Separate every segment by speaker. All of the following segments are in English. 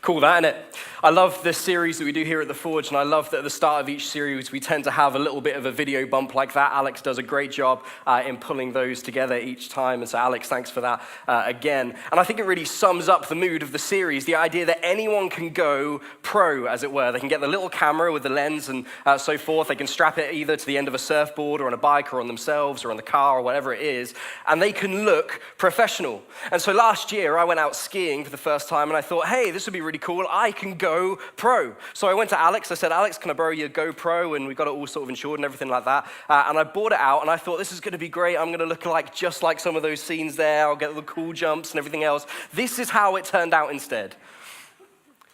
Speaker 1: Cool, that, innit? I love this series that we do here at The Forge, and I love that at the start of each series, we tend to have a little bit of a video bump like that. Alex does a great job in pulling those together each time, and so Alex, thanks for that again. And I think it really sums up the mood of the series, the idea that anyone can go pro, as it were. They can get the little camera with the lens and so forth. They can strap it either to the end of a surfboard or on a bike or on themselves or on the car or whatever it is, and they can look professional. And so last year, I went out skiing for the first time, and I thought, hey, this would be really cool. I can go pro. So I went to Alex. I said, Alex, can I borrow your GoPro? And we got it all sort of insured and everything like that. And I bought it out, and I thought, this is going to be great. I'm going to look just like some of those scenes there. I'll get the cool jumps and everything else. This is how it turned out instead.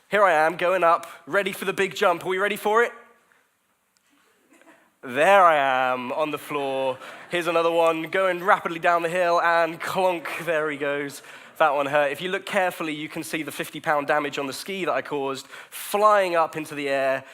Speaker 1: Here I am going up, ready for the big jump. Are we ready for it? There I am on the floor. Here's another one going rapidly down the hill, and clonk, there he goes. That one hurt. If you look carefully, you can see the 50-pound damage on the ski that I caused flying up into the air,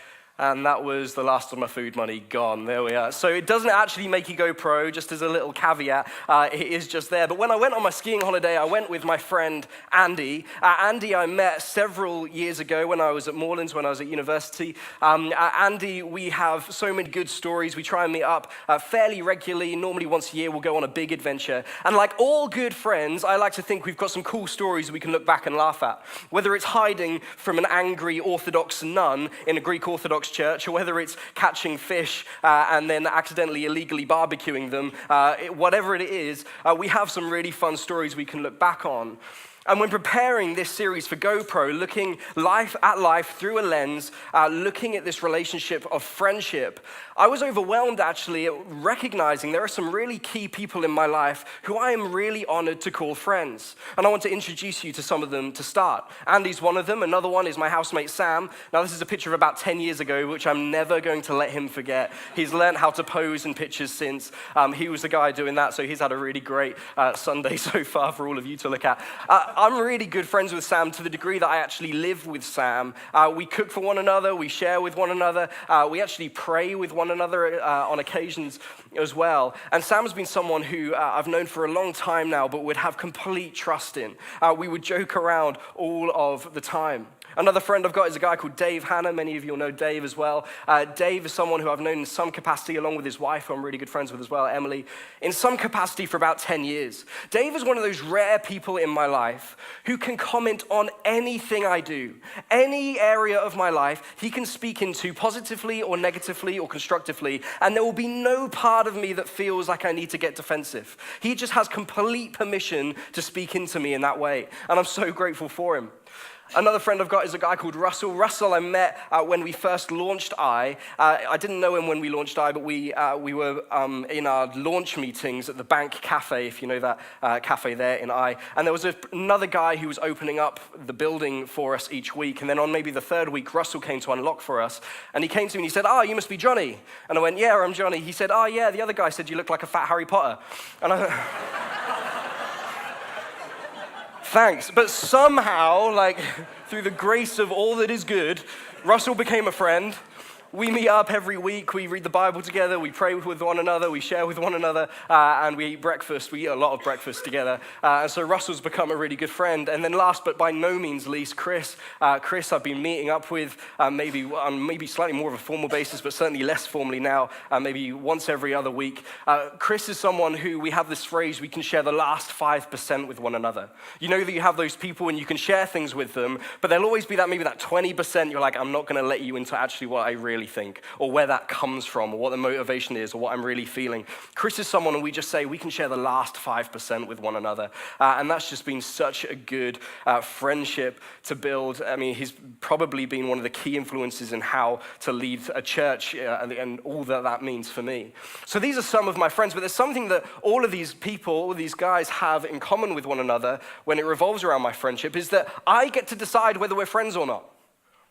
Speaker 1: and that was the last of my food money gone. There we are. So it doesn't actually make you go pro, just as a little caveat. It is just there. But when I went on my skiing holiday, I went with my friend Andy. Andy I met several years ago when I was at Moorlands, when I was at university. Andy, we have so many good stories. We try and meet up fairly regularly. Normally once a year, we'll go on a big adventure. And like all good friends, I like to think we've got some cool stories we can look back and laugh at. Whether it's hiding from an angry Orthodox nun in a Greek Orthodox church, or whether it's catching fish and then accidentally illegally barbecuing them, whatever it is, we have some really fun stories we can look back on. And when preparing this series for GoPro, looking at life through a lens, looking at this relationship of friendship, I was overwhelmed actually at recognizing there are some really key people in my life who I am really honored to call friends. And I want to introduce you to some of them to start. Andy's one of them. Another one is my housemate Sam. Now this is a picture of about 10 years ago, which I'm never going to let him forget. He's learned how to pose in pictures since. He was the guy doing that, so he's had a really great Sunday so far for all of you to look at. I'm really good friends with Sam to the degree that I actually live with Sam. We cook for one another, we share with one another, we actually pray with one another on occasions as well. And Sam's been someone who I've known for a long time now, but would have complete trust in. We would joke around all of the time. Another friend I've got is a guy called Dave Hanna. Many of you will know Dave as well. Dave is someone who I've known in some capacity, along with his wife, who I'm really good friends with as well, Emily, in some capacity for about 10 years. Dave is one of those rare people in my life who can comment on anything I do. Any area of my life, he can speak into positively or negatively or constructively, and there will be no part of me that feels like I need to get defensive. He just has complete permission to speak into me in that way, and I'm so grateful for him. Another friend I've got is a guy called Russell. Russell I met when we first launched I didn't know him when we launched but we were in our launch meetings at the Bank Cafe, if you know that cafe there in And there was another guy who was opening up the building for us each week. And then on maybe the third week, Russell came to unlock for us. And he came to me and he said, you must be Jonny. And I went, yeah, I'm Jonny. He said, yeah, the other guy said you look like a fat Harry Potter. And I thanks, but somehow, through the grace of all that is good, Russell became a friend. We meet up every week, we read the Bible together, we pray with one another, we share with one another, and we eat breakfast. We eat a lot of breakfast together. And so Russell's become a really good friend. And then last, but by no means least, Chris. Chris I've been meeting up with maybe slightly more of a formal basis, but certainly less formally now, maybe once every other week. Chris is someone who we have this phrase, we can share the last 5% with one another. You know that you have those people and you can share things with them, but there'll always be that 20% you're like, I'm not going to let you into actually what I really think, or where that comes from, or what the motivation is, or what I'm really feeling. Chris is someone who we just say we can share the last 5% with one another, and that's just been such a good friendship to build. I mean, he's probably been one of the key influences in how to lead a church and all that means for me. So these are some of my friends, but there's something that all of these people, all of these guys have in common with one another when it revolves around my friendship, is that I get to decide whether we're friends or not.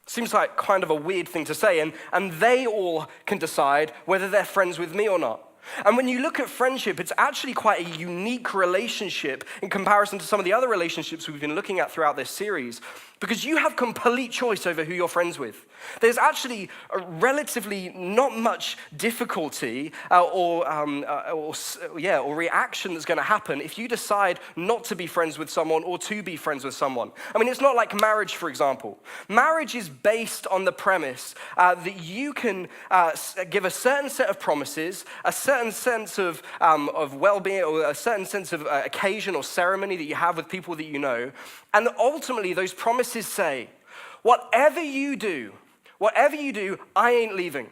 Speaker 1: Seems like kind of a weird thing to say, and they all can decide whether they're friends with me or not. And when you look at friendship, it's actually quite a unique relationship in comparison to some of the other relationships we've been looking at throughout this series. because you have complete choice over who you're friends with. There's actually a relatively not much difficulty or reaction that's going to happen if you decide not to be friends with someone or to be friends with someone. I mean, it's not like marriage, for example. Marriage is based on the premise that you can give a certain set of promises, a certain sense of well-being, or a certain sense of occasion or ceremony that you have with people that you know, and ultimately those promises say, whatever you do, I ain't leaving.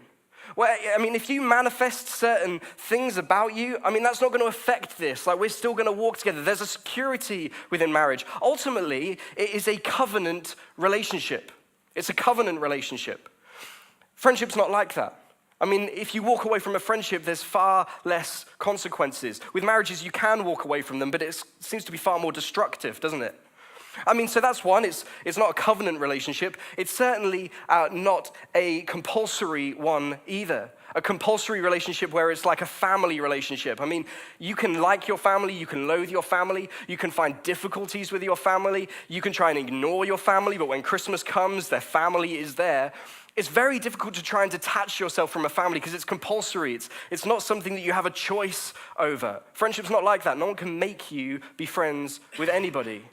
Speaker 1: Well, I mean, if you manifest certain things about you, I mean, that's not going to affect this. Like, we're still going to walk together. There's a security within marriage. Ultimately, it is a covenant relationship. It's a covenant relationship. Friendship's not like that. I mean, if you walk away from a friendship, there's far less consequences. With marriages, you can walk away from them, but it seems to be far more destructive, doesn't it? I mean, so that's one. It's not a covenant relationship. It's certainly not a compulsory one either. A compulsory relationship where it's like a family relationship. I mean, you can like your family, you can loathe your family, you can find difficulties with your family, you can try and ignore your family, but when Christmas comes, their family is there. It's very difficult to try and detach yourself from a family because it's compulsory. It's not something that you have a choice over. Friendship's not like that. No one can make you be friends with anybody.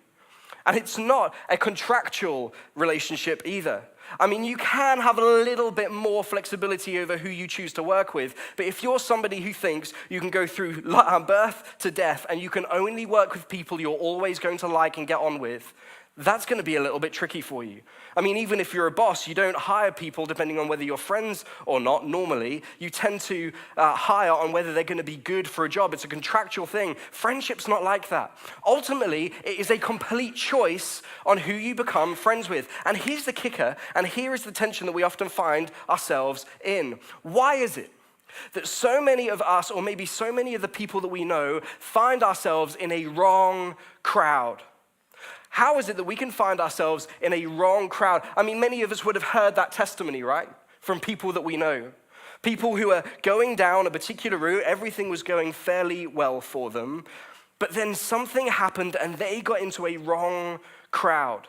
Speaker 1: And it's not a contractual relationship either. I mean, you can have a little bit more flexibility over who you choose to work with, but if you're somebody who thinks you can go through birth to death and you can only work with people you're always going to like and get on with, that's going to be a little bit tricky for you. I mean, even if you're a boss, you don't hire people depending on whether you're friends or not. Normally, you tend to hire on whether they're going to be good for a job. It's a contractual thing. Friendship's not like that. Ultimately, it is a complete choice on who you become friends with. And here's the kicker, and here is the tension that we often find ourselves in. Why is it that so many of us, or maybe so many of the people that we know, find ourselves in a wrong crowd? How is it that we can find ourselves in a wrong crowd? I mean, many of us would have heard that testimony, right? From people that we know. People who are going down a particular route, everything was going fairly well for them, but then something happened and they got into a wrong crowd.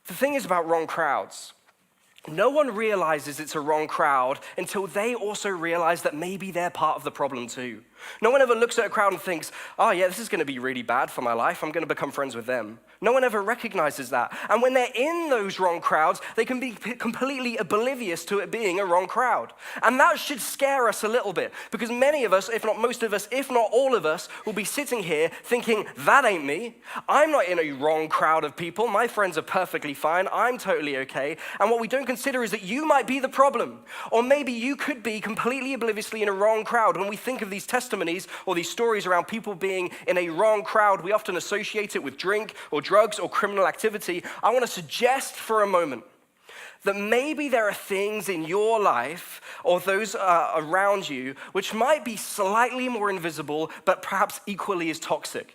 Speaker 1: The thing is about wrong crowds, no one realizes it's a wrong crowd until they also realize that maybe they're part of the problem too. No one ever looks at a crowd and thinks, oh yeah, this is going to be really bad for my life. I'm going to become friends with them. No one ever recognizes that. And when they're in those wrong crowds, they can be completely oblivious to it being a wrong crowd. And that should scare us a little bit, because many of us, if not most of us, if not all of us, will be sitting here thinking, that ain't me. I'm not in a wrong crowd of people. My friends are perfectly fine. I'm totally okay. And what we don't consider is that you might be the problem. Or maybe you could be completely obliviously in a wrong crowd. When we think of these testimonies or these stories around people being in a wrong crowd, we often associate it with drink or drugs or criminal activity. I want to suggest for a moment that maybe there are things in your life or those around you which might be slightly more invisible, but perhaps equally as toxic.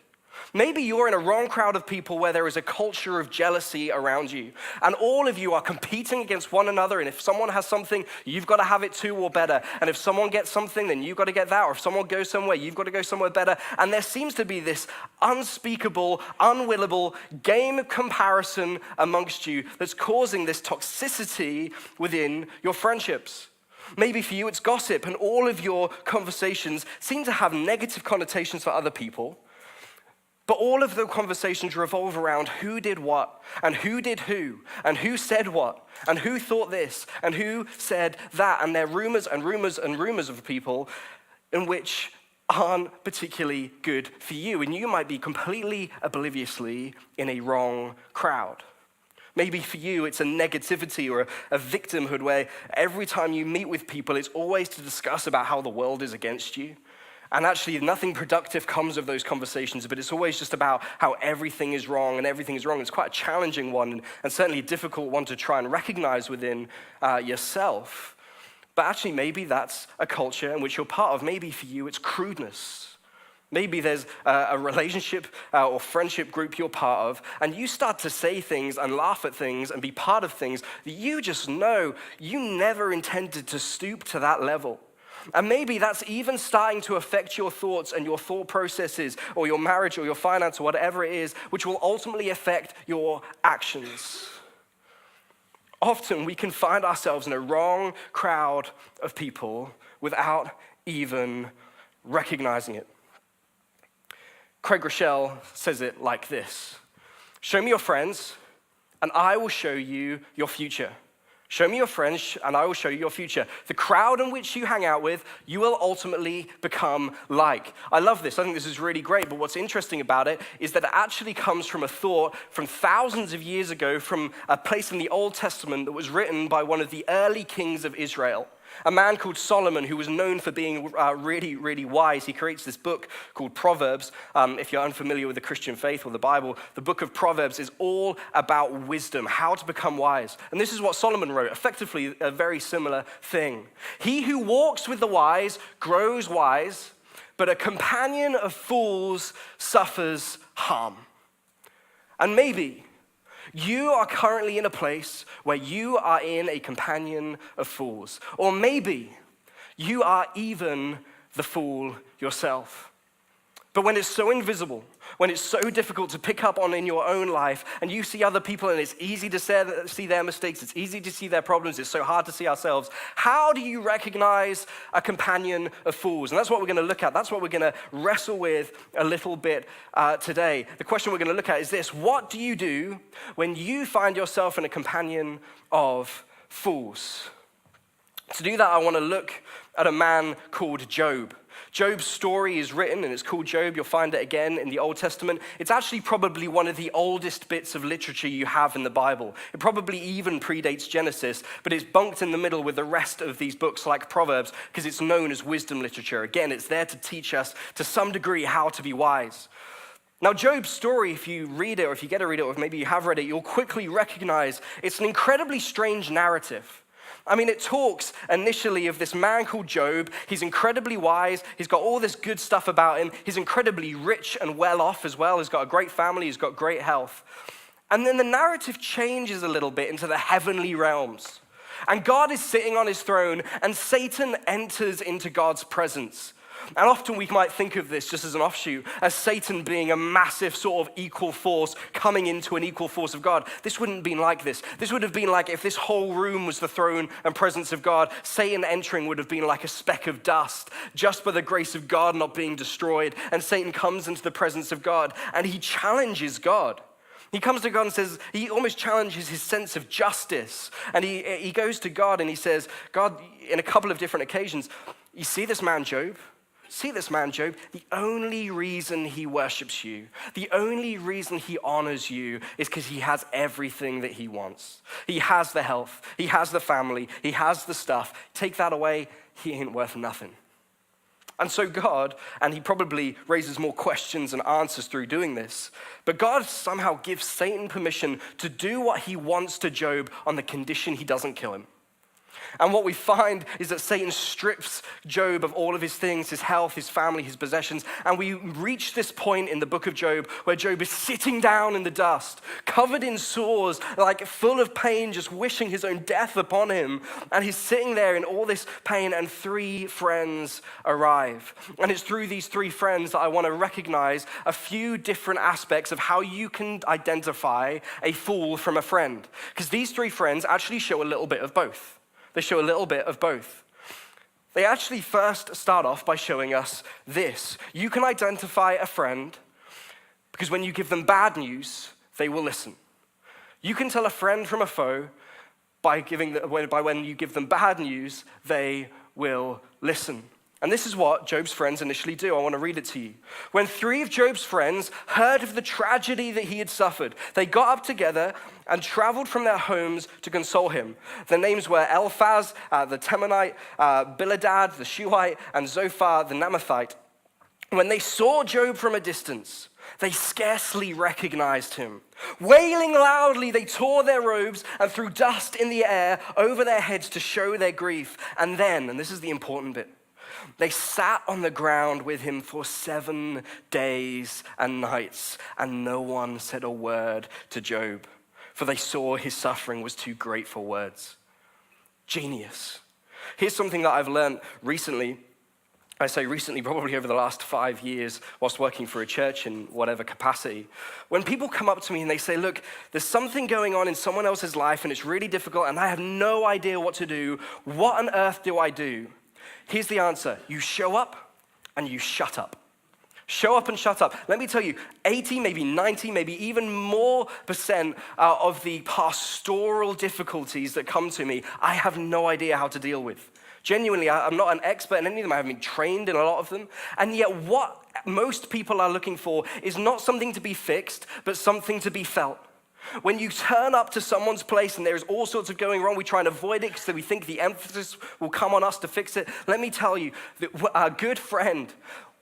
Speaker 1: Maybe you're in a wrong crowd of people where there is a culture of jealousy around you, and all of you are competing against one another, and if someone has something, you've got to have it too or better, and if someone gets something, then you've got to get that, or if someone goes somewhere, you've got to go somewhere better, and there seems to be this unspeakable, unwillable game of comparison amongst you that's causing this toxicity within your friendships. Maybe for you it's gossip, and all of your conversations seem to have negative connotations for other people. But all of the conversations revolve around who did what, and who did who, and who said what, and who thought this, and who said that, and they're rumors and rumors and rumors of people in which aren't particularly good for you, and you might be completely obliviously in a wrong crowd. Maybe for you, it's a negativity or a victimhood where every time you meet with people, it's always to discuss about how the world is against you. And actually, nothing productive comes of those conversations, but it's always just about how everything is wrong and everything is wrong. It's quite a challenging one and certainly a difficult one to try and recognize within yourself. But actually, maybe that's a culture in which you're part of. Maybe for you, it's crudeness. Maybe there's a relationship or friendship group you're part of, and you start to say things and laugh at things and be part of things that you just know you never intended to stoop to that level. And maybe that's even starting to affect your thoughts and your thought processes or your marriage or your finance or whatever it is, which will ultimately affect your actions. Often we can find ourselves in a wrong crowd of people without even recognizing it. Craig Rochelle says it like this: show me your friends, and I will show you your future. Show me your friends, and I will show you your future. The crowd in which you hang out with, you will ultimately become like. I love this. I think this is really great, but what's interesting about it is that it actually comes from a thought from thousands of years ago, from a place in the Old Testament that was written by one of the early kings of Israel. A man called Solomon, who was known for being really, really wise. He creates this book called Proverbs. If you're unfamiliar with the Christian faith or the Bible, the book of Proverbs is all about wisdom, how to become wise. And this is what Solomon wrote, effectively a very similar thing. He who walks with the wise grows wise, but a companion of fools suffers harm. And maybe you are currently in a place where you are in a companion of fools. Or maybe you are even the fool yourself. But when it's so invisible, when it's so difficult to pick up on in your own life, and you see other people and it's easy to see their mistakes, it's easy to see their problems, it's so hard to see ourselves, how do you recognize a companion of fools? And that's what we're going to look at. That's what we're going to wrestle with a little bit today. The question we're going to look at is this: what do you do when you find yourself in a companion of fools? To do that, I want to look at a man called Job. Job's story is written, and it's called Job. You'll find it again in the Old Testament. It's actually probably one of the oldest bits of literature you have in the Bible. It probably even predates Genesis, but it's bunked in the middle with the rest of these books like Proverbs because it's known as wisdom literature. Again, it's there to teach us to some degree how to be wise. Now, Job's story, if you read it, or if you get to read it, or if maybe you have read it, you'll quickly recognize it's an incredibly strange narrative. I mean, it talks initially of this man called Job. He's incredibly wise. He's got all this good stuff about him. He's incredibly rich and well off as well. He's got a great family. He's got great health. And then the narrative changes a little bit into the heavenly realms. And God is sitting on his throne, and Satan enters into God's presence. And often we might think of this just as an offshoot, as Satan being a massive sort of equal force coming into an equal force of God. This wouldn't have been like this. This would have been like if this whole room was the throne and presence of God, Satan entering would have been like a speck of dust, just by the grace of God not being destroyed. And Satan comes into the presence of God, and he challenges God. He comes to God and says, he almost challenges his sense of justice. And he goes to God and he says, God, in a couple of different occasions, you see this man Job? See this man, Job, the only reason he worships you, the only reason he honors you is because he has everything that he wants. He has the health, he has the family, he has the stuff. Take that away, he ain't worth nothing. And so God, and he probably raises more questions and answers through doing this, but God somehow gives Satan permission to do what he wants to Job on the condition he doesn't kill him. And what we find is that Satan strips Job of all of his things, his health, his family, his possessions. And we reach this point in the book of Job where Job is sitting down in the dust, covered in sores, like full of pain, just wishing his own death upon him. And he's sitting there in all this pain, and three friends arrive. And it's through these three friends that I want to recognize a few different aspects of how you can identify a fool from a friend. Because these three friends actually show a little bit of both. They show a little bit of both. They actually first start off by showing us this. You can identify a friend because when you give them bad news, they will listen. You can tell a friend from a foe by when you give them bad news, they will listen. And this is what Job's friends initially do. I want to read it to you. When three of Job's friends heard of the tragedy that he had suffered, they got up together and traveled from their homes to console him. Their names were Eliphaz, the Temanite, Bildad, the Shuhite, and Zophar, the Naamathite. When they saw Job from a distance, they scarcely recognized him. Wailing loudly, they tore their robes and threw dust in the air over their heads to show their grief. And then, and this is the important bit, they sat on the ground with him for 7 days and nights, and no one said a word to Job, for they saw his suffering was too great for words. Genius. Here's something that I've learned recently. I say recently, probably over the last 5 years, whilst working for a church in whatever capacity. When people come up to me and they say, look, there's something going on in someone else's life and it's really difficult and I have no idea what to do. What on earth do I do? Here's the answer. You show up and you shut up. Show up and shut up. Let me tell you, 80, maybe 90, maybe even more % of the pastoral difficulties that come to me, I have no idea how to deal with. Genuinely, I'm not an expert in any of them. I haven't been trained in a lot of them. And yet what most people are looking for is not something to be fixed, but something to be felt. When you turn up to someone's place and there's all sorts of going wrong, we try and avoid it because we think the emphasis will come on us to fix it. Let me tell you that a good friend,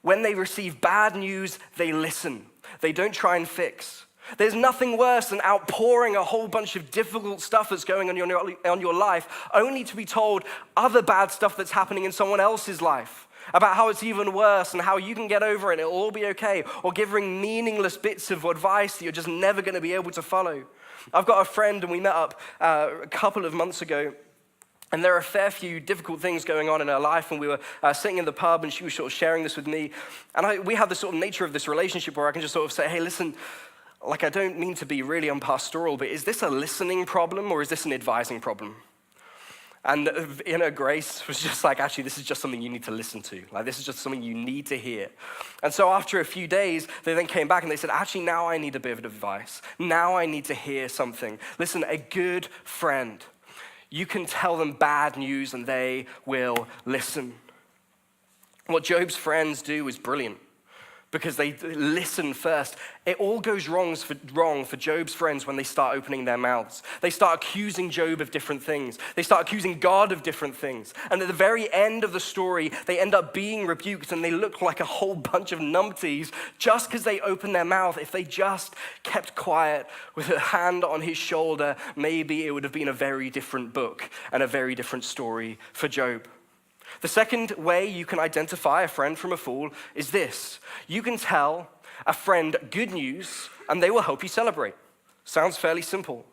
Speaker 1: when they receive bad news, they listen. They don't try and fix. There's nothing worse than outpouring a whole bunch of difficult stuff that's going on in your life, only to be told other bad stuff that's happening in someone else's life, about how it's even worse and how you can get over it and it'll all be okay, or giving meaningless bits of advice that you're just never going to be able to follow. I've got a friend and we met up a couple of months ago. And there are a fair few difficult things going on in her life, and we were sitting in the pub, and she was sort of sharing this with me. And we have the sort of nature of this relationship where I can just sort of say, hey, listen, like I don't mean to be really unpastoral, but is this a listening problem or is this an advising problem? And in her grace was just like, actually, this is just something you need to listen to. Like, this is just something you need to hear. And so after a few days, they then came back and they said, actually, now I need a bit of advice. Now I need to hear something. Listen, a good friend, you can tell them bad news and they will listen. What Job's friends do is brilliant because they listen first. It all goes wrong for Job's friends when they start opening their mouths. They start accusing Job of different things. They start accusing God of different things. And at the very end of the story, they end up being rebuked and they look like a whole bunch of numpties just because they opened their mouth. If they just kept quiet with a hand on his shoulder, maybe it would have been a very different book and a very different story for Job. The second way you can identify a friend from a fool is this. You can tell a friend good news and they will help you celebrate. Sounds fairly simple.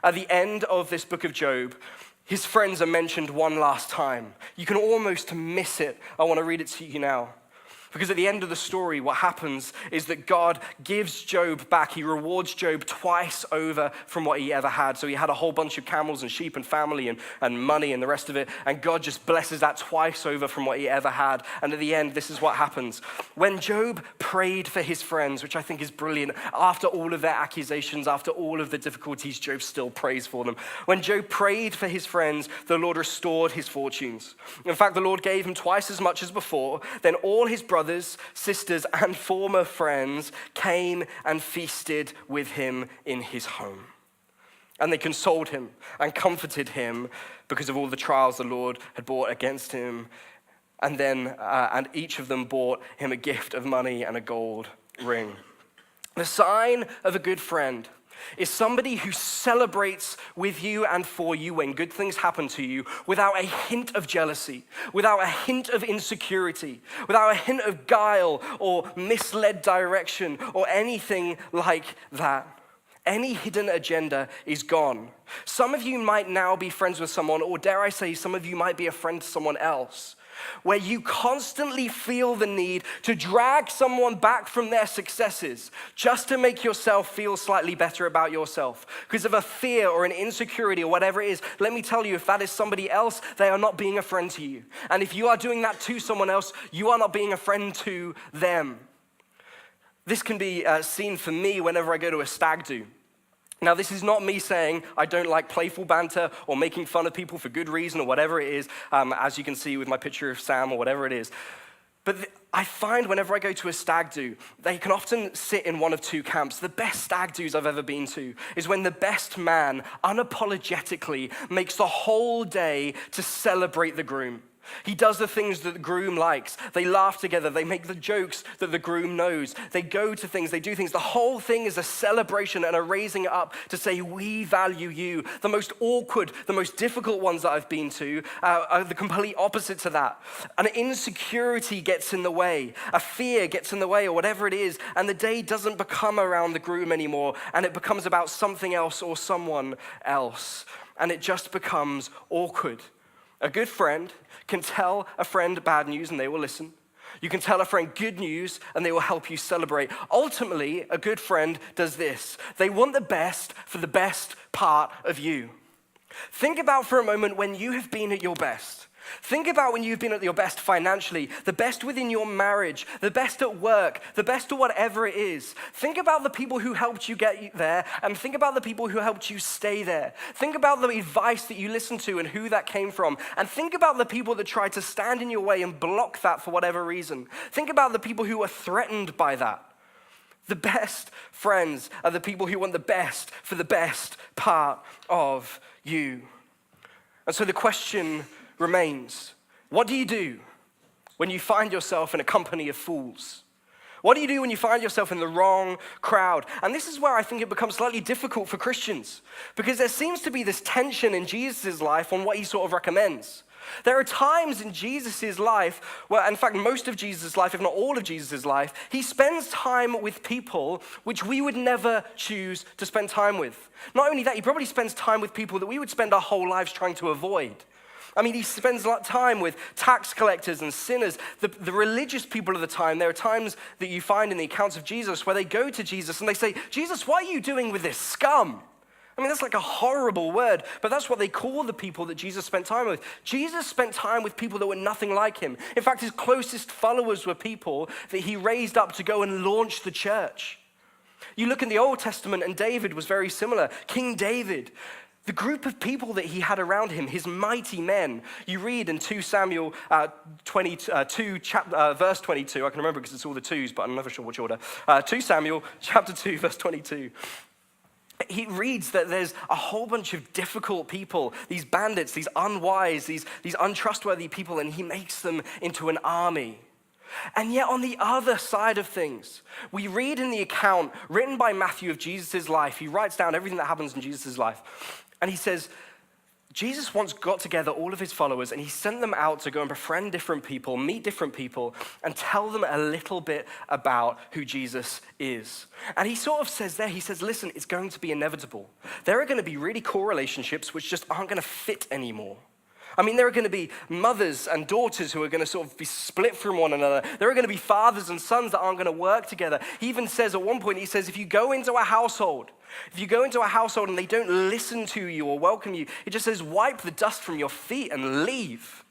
Speaker 1: At the end of this book of Job, his friends are mentioned one last time. You can almost miss it. I want to read it to you now. Because at the end of the story, what happens is that God gives Job back. He rewards Job twice over from what he ever had. So he had a whole bunch of camels and sheep and family and money and the rest of it. And God just blesses that twice over from what he ever had. And at the end, this is what happens. When Job prayed for his friends, which I think is brilliant, after all of their accusations, after all of the difficulties, Job still prays for them. When Job prayed for his friends, the Lord restored his fortunes. In fact, the Lord gave him twice as much as before. Then all his brothers, sisters, and former friends came and feasted with him in his home. And they consoled him and comforted him because of all the trials the Lord had brought against him. And each of them brought him a gift of money and a gold ring. The sign of a good friend is somebody who celebrates with you and for you when good things happen to you without a hint of jealousy, without a hint of insecurity, without a hint of guile or misled direction or anything like that. Any hidden agenda is gone. Some of you might now be friends with someone, or dare I say, some of you might be a friend to someone else, where you constantly feel the need to drag someone back from their successes just to make yourself feel slightly better about yourself because of a fear or an insecurity or whatever it is. Let me tell you, if that is somebody else, they are not being a friend to you. And if you are doing that to someone else, you are not being a friend to them. This can be seen for me whenever I go to a stag do. Now, this is not me saying I don't like playful banter or making fun of people for good reason or whatever it is, as you can see with my picture of Sam or whatever it is. But I find whenever I go to a stag do, they can often sit in one of two camps. The best stag do's I've ever been to is when the best man unapologetically makes the whole day to celebrate the groom. He does the things that the groom likes. They laugh together. They make the jokes that the groom knows. They go to things. They do things. The whole thing is a celebration and a raising it up to say, we value you. The most awkward, the most difficult ones that I've been to are the complete opposite to that. An insecurity gets in the way. A fear gets in the way or whatever it is. And the day doesn't become around the groom anymore. And it becomes about something else or someone else. And it just becomes awkward. A good friend can tell a friend bad news and they will listen. You can tell a friend good news and they will help you celebrate. Ultimately, a good friend does this. They want the best for the best part of you. Think about for a moment when you have been at your best. Think about when you've been at your best financially, the best within your marriage, the best at work, the best at whatever it is. Think about the people who helped you get there, and think about the people who helped you stay there. Think about the advice that you listened to and who that came from. And think about the people that tried to stand in your way and block that for whatever reason. Think about the people who were threatened by that. The best friends are the people who want the best for the best part of you. And so the question remains, what do you do when you find yourself in a company of fools? What do you do when you find yourself in the wrong crowd? And this is where I think it becomes slightly difficult for Christians, because there seems to be this tension in Jesus' life on what he sort of recommends. There are times in Jesus' life where, in fact, most of Jesus' life, if not all of Jesus' life, he spends time with people which we would never choose to spend time with. Not only that, he probably spends time with people that we would spend our whole lives trying to avoid. I mean, he spends a lot of time with tax collectors and sinners, the religious people of the time. There are times that you find in the accounts of Jesus where they go to Jesus and they say, Jesus, what are you doing with this scum? I mean, that's like a horrible word, but that's what they call the people that Jesus spent time with. Jesus spent time with people that were nothing like him. In fact, his closest followers were people that he raised up to go and launch the church. You look in the Old Testament and David was very similar. King David, the group of people that he had around him, his mighty men. You read in 2 Samuel 22, verse 22. I can remember because it's all the twos, but I'm never sure which order. 2 Samuel chapter 2, verse 22. He reads that there's a whole bunch of difficult people, these bandits, these unwise, these untrustworthy people, and he makes them into an army. And yet on the other side of things, we read in the account written by Matthew of Jesus' life, he writes down everything that happens in Jesus' life. And he says, Jesus once got together all of his followers and he sent them out to go and befriend different people, meet different people, and tell them a little bit about who Jesus is. And he sort of says there, he says, listen, it's going to be inevitable. There are going to be really cool relationships which just aren't going to fit anymore. I mean, there are going to be mothers and daughters who are going to sort of be split from one another. There are going to be fathers and sons that aren't going to work together. He even says at one point, he says, if you go into a household and they don't listen to you or welcome you, it just says, wipe the dust from your feet and leave.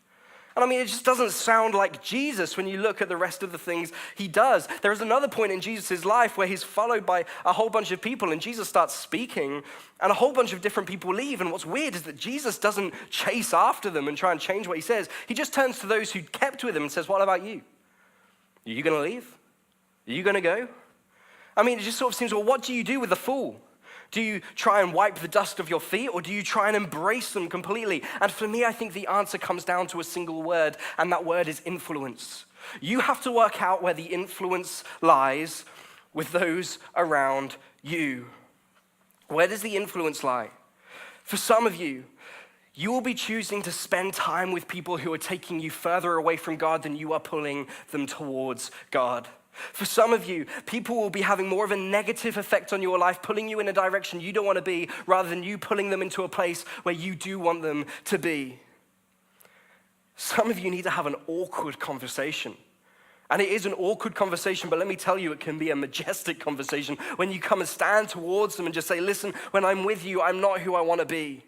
Speaker 1: And I mean, it just doesn't sound like Jesus when you look at the rest of the things he does. There is another point in Jesus' life where he's followed by a whole bunch of people and Jesus starts speaking and a whole bunch of different people leave. And what's weird is that Jesus doesn't chase after them and try and change what he says. He just turns to those who kept with him and says, what about you? Are you going to leave? Are you going to go? I mean, it just sort of seems, well, what do you do with the fool? Do you try and wipe the dust of your feet, or do you try and embrace them completely? And for me, I think the answer comes down to a single word, and that word is influence. You have to work out where the influence lies with those around you. Where does the influence lie? For some of you, you will be choosing to spend time with people who are taking you further away from God than you are pulling them towards God. For some of you, people will be having more of a negative effect on your life, pulling you in a direction you don't want to be, rather than you pulling them into a place where you do want them to be. Some of you need to have an awkward conversation. And it is an awkward conversation, but let me tell you, it can be a majestic conversation when you come and stand towards them and just say, listen, when I'm with you, I'm not who I want to be.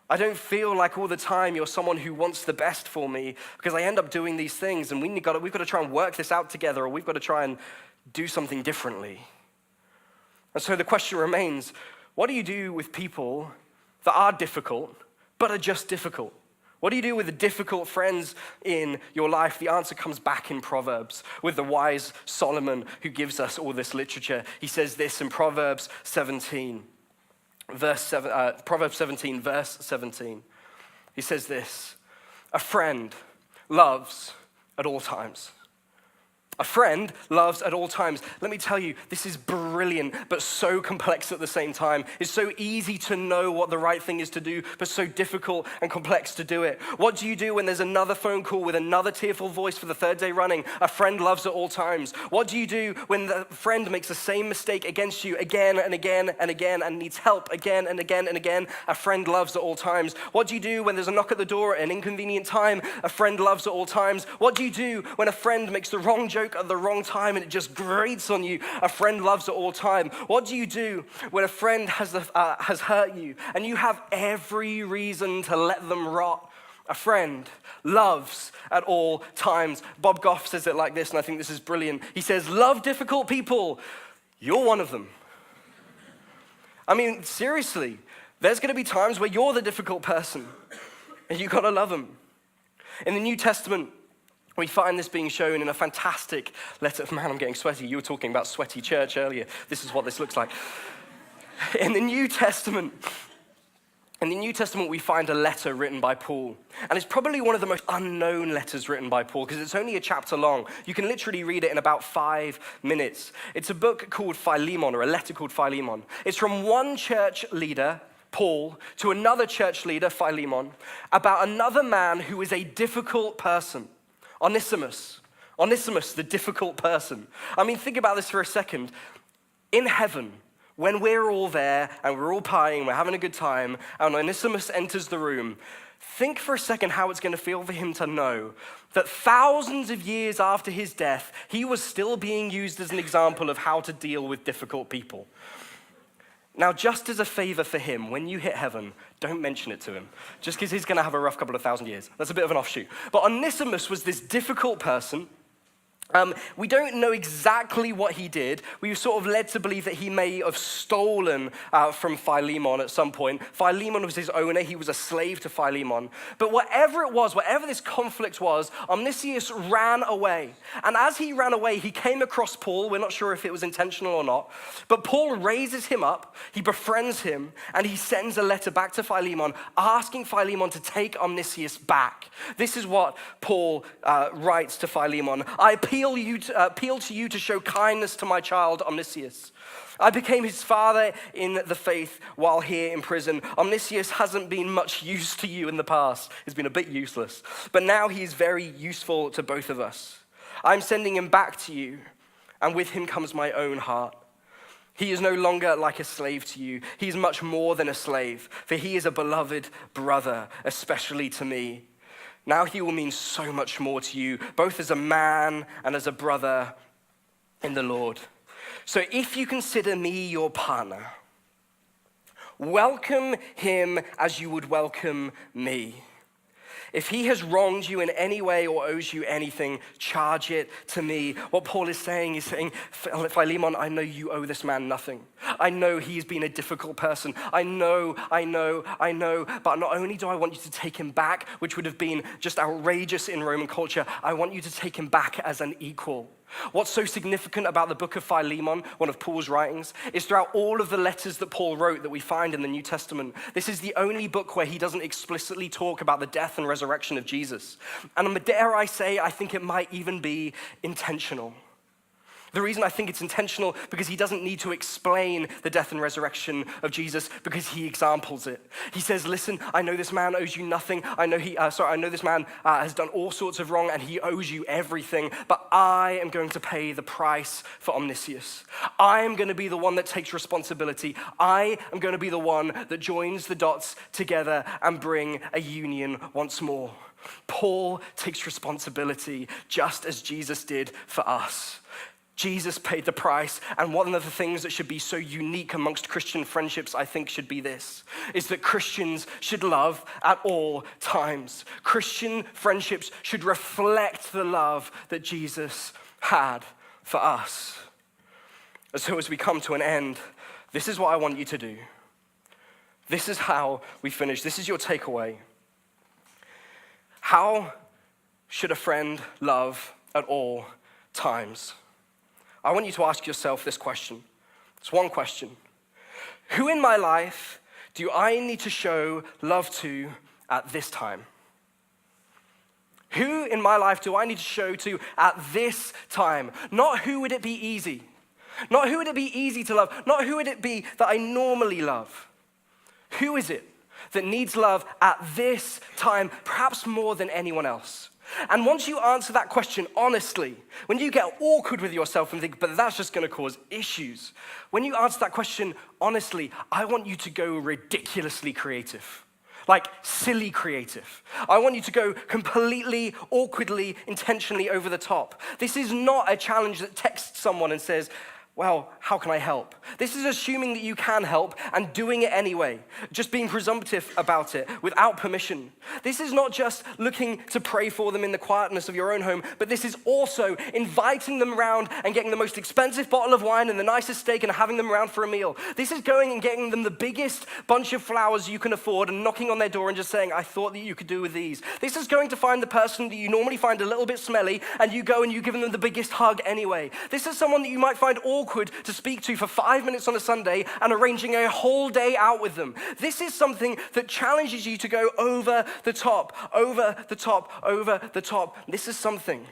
Speaker 1: I don't feel like all the time you're someone who wants the best for me, because I end up doing these things and we've got to try and work this out together, or we've got to try and do something differently. And so the question remains, what do you do with people that are difficult, but are just difficult? What do you do with the difficult friends in your life? The answer comes back in Proverbs with the wise Solomon who gives us all this literature. He says this in Proverbs 17. Proverbs 17, verse 17. He says this, a friend loves at all times. A friend loves at all times. Let me tell you, this is brilliant, but so complex at the same time. It's so easy to know what the right thing is to do, but so difficult and complex to do it. What do you do when there's another phone call with another tearful voice for the third day running? A friend loves at all times. What do you do when the friend makes the same mistake against you again and again and again and needs help again and again and again? A friend loves at all times. What do you do when there's a knock at the door at an inconvenient time? A friend loves at all times. What do you do when a friend makes the wrong joke at the wrong time and it just grates on you? A friend loves at all time. What do you do when a friend has hurt you and you have every reason to let them rot? A friend loves at all times. Bob Goff says it like this, and I think this is brilliant. He says, love difficult people. You're one of them. I mean, seriously, there's going to be times where you're the difficult person and you got to love them. In the New Testament, we find this being shown in a fantastic letter. Man, I'm getting sweaty. You were talking about sweaty church earlier. This is what this looks like. In the New Testament, we find a letter written by Paul. And it's probably one of the most unknown letters written by Paul because it's only a chapter long. You can literally read it in about 5 minutes. It's a book called Philemon, or a letter called Philemon. It's from one church leader, Paul, to another church leader, Philemon, about another man who is a difficult person. Onesimus, the difficult person. I mean, think about this for a second. In heaven, when we're all there and we're all partying, we're having a good time, and Onesimus enters the room, think for a second how it's going to feel for him to know that thousands of years after his death, he was still being used as an example of how to deal with difficult people. Now, just as a favor for him, when you hit heaven, don't mention it to him, just because he's going to have a rough couple of thousand years. That's a bit of an offshoot. But Onesimus was this difficult person. We don't know exactly what he did. We were sort of led to believe that he may have stolen from Philemon at some point. Philemon was his owner. He was a slave to Philemon. But whatever it was, whatever this conflict was, Onesimus ran away. And as he ran away, he came across Paul. We're not sure if it was intentional or not. But Paul raises him up. He befriends him. And he sends a letter back to Philemon, asking Philemon to take Onesimus back. This is what Paul writes to Philemon. I appeal to you to show kindness to my child, Onesimus. I became his father in the faith while here in prison. Onesimus hasn't been much use to you in the past. He's been a bit useless. But now he is very useful to both of us. I'm sending him back to you, and with him comes my own heart. He is no longer like a slave to you. He is much more than a slave, for he is a beloved brother, especially to me. Now he will mean so much more to you, both as a man and as a brother in the Lord. So if you consider me your partner, welcome him as you would welcome me. If he has wronged you in any way or owes you anything, charge it to me. What Paul is saying, he's saying, Philemon, I know you owe this man nothing. I know he's been a difficult person. I know. But not only do I want you to take him back, which would have been just outrageous in Roman culture, I want you to take him back as an equal. What's so significant about the book of Philemon, one of Paul's writings, is throughout all of the letters that Paul wrote that we find in the New Testament, this is the only book where he doesn't explicitly talk about the death and resurrection of Jesus. And dare I say, I think it might even be intentional. The reason I think it's intentional because he doesn't need to explain the death and resurrection of Jesus because he examples it. He says, listen, I know this man owes you nothing. I know this man has done all sorts of wrong and he owes you everything, but I am going to pay the price for Onesimus. I am going to be the one that takes responsibility. I am going to be the one that joins the dots together and bring a union once more. Paul takes responsibility just as Jesus did for us. Jesus paid the price, and one of the things that should be so unique amongst Christian friendships, I think, should be this, is that Christians should love at all times. Christian friendships should reflect the love that Jesus had for us. And so as we come to an end, this is what I want you to do. This is how we finish. This is your takeaway. How should a friend love at all times? I want you to ask yourself this question. It's one question. Who in my life do I need to show love to at this time? Who in my life do I need to show to at this time? Not who would it be easy. Not who would it be easy to love. Not who would it be that I normally love. Who is it that needs love at this time, perhaps more than anyone else? And once you answer that question honestly, when you get awkward with yourself and think, but that's just going to cause issues, when you answer that question honestly, I want you to go ridiculously creative. Like silly creative. I want you to go completely, awkwardly, intentionally over the top. This is not a challenge that texts someone and says, well, how can I help? This is assuming that you can help and doing it anyway, just being presumptive about it without permission. This is not just looking to pray for them in the quietness of your own home, but this is also inviting them around and getting the most expensive bottle of wine and the nicest steak and having them around for a meal. This is going and getting them the biggest bunch of flowers you can afford and knocking on their door and just saying, I thought that you could do with these. This is going to find the person that you normally find a little bit smelly and you go and you give them the biggest hug anyway. This is someone that you might find awkward to speak to for 5 minutes on a Sunday and arranging a whole day out with them. This is something that challenges you to go over the top, over the top, over the top. This is something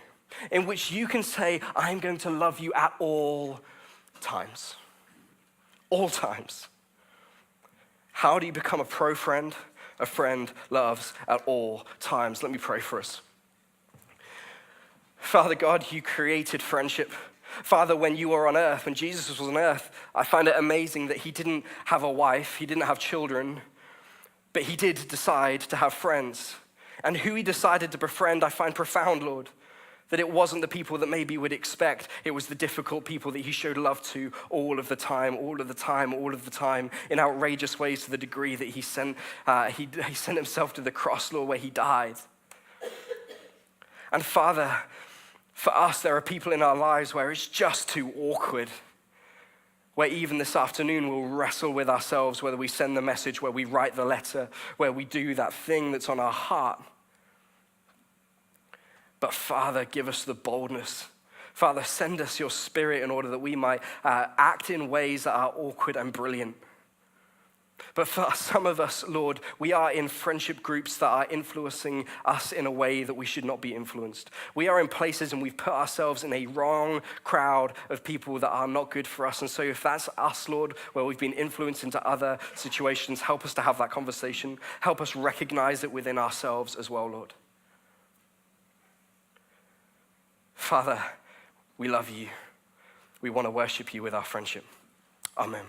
Speaker 1: in which you can say, I'm going to love you at all times. All times. How do you become a pro friend? A friend loves at all times. Let me pray for us. Father God, you created friendship. Father, when you were on earth, when Jesus was on earth, I find it amazing that he didn't have a wife, he didn't have children, but he did decide to have friends. And who he decided to befriend, I find profound, Lord. That it wasn't the people that maybe would expect, it was the difficult people that he showed love to all of the time, all of the time, all of the time, in outrageous ways to the degree that he sent himself to the cross, Lord, where he died. And Father, for us, there are people in our lives where it's just too awkward, where even this afternoon we'll wrestle with ourselves, whether we send the message, where we write the letter, where we do that thing that's on our heart. But Father, give us the boldness. Father, send us your Spirit in order that we might act in ways that are awkward and brilliant. But for some of us, Lord, we are in friendship groups that are influencing us in a way that we should not be influenced. We are in places and we've put ourselves in a wrong crowd of people that are not good for us. And so if that's us, Lord, where we've been influenced into other situations, help us to have that conversation. Help us recognize it within ourselves as well, Lord. Father, we love you. We want to worship you with our friendship. Amen.